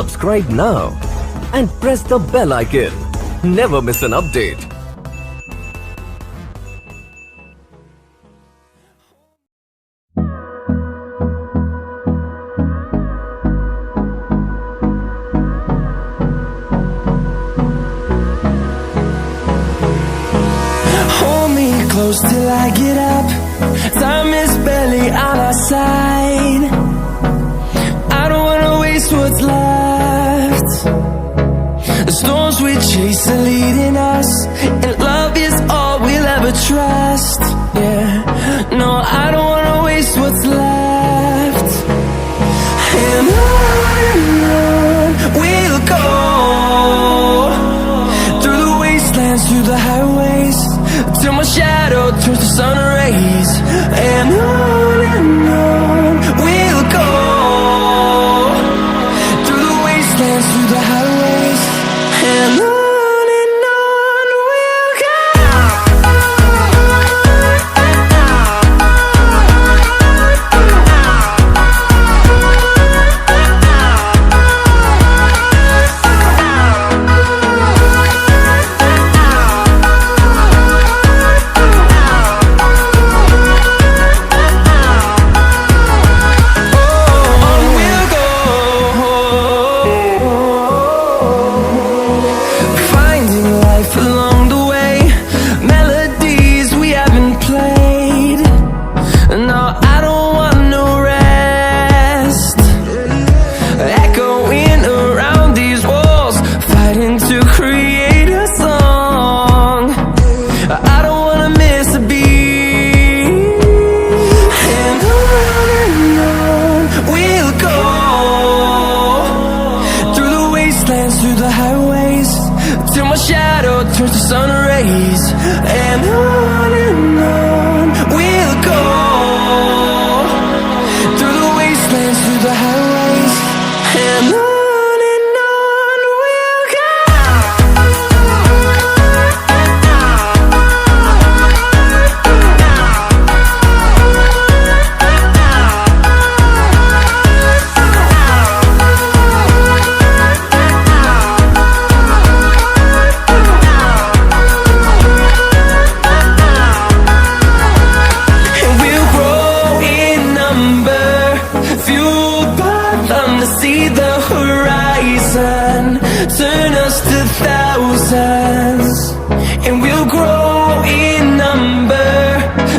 subscribe now and press the bell icon. Never miss an update. Hold me close till I get up. Time is barely on our side. I don't wanna waste what's left. The storms we chase are leading us, and love is all we'll ever trust. Yeah, no, I don't wanna waste what's left. And on we'll go, through the wastelands, through the highways, till my shadow turns to sun rays. And on we'll go, through the wastelands, through the highways, and on we'll go. Through the highways, till my shadow turns to sun rays. And on we'll go, through the wastelands, through the highways, and on we'll go. See the horizon, turn us to thousands, and we'll grow in number,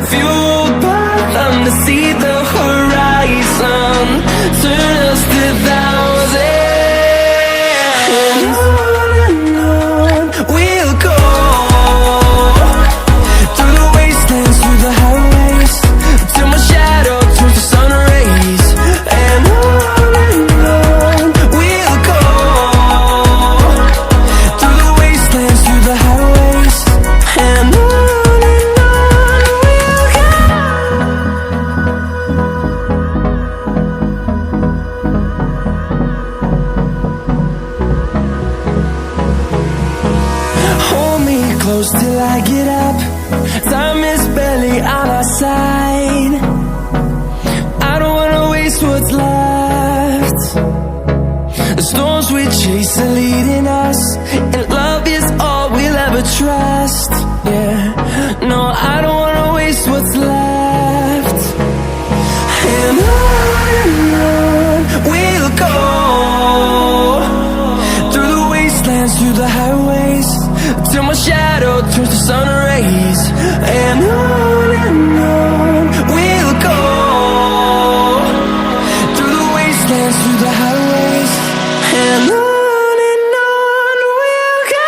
fueled by them to see the horizon, turn us to thousands. And on we'll go, through the wastelands, through the highways, till my shadow turns to sun rays. And close till I get up. Time is barely on our side. I don't wanna waste what's left. The storms we chase are leading us, and love is all we'll ever trust. Yeah, no, I don't wanna waste what's left. And on we'll go, through the wastelands, through the highways, till my shadow turns to sun rays. And on we'll go, through the wastelands, through the highways, and on we'll go.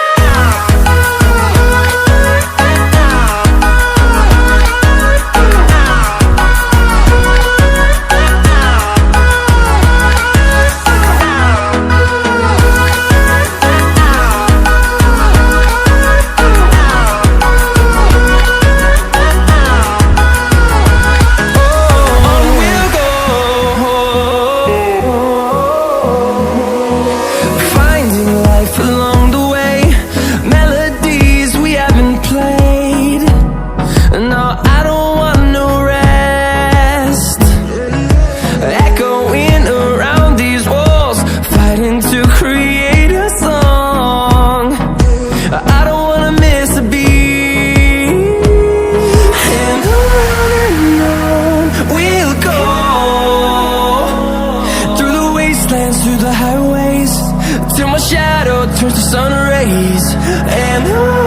days, and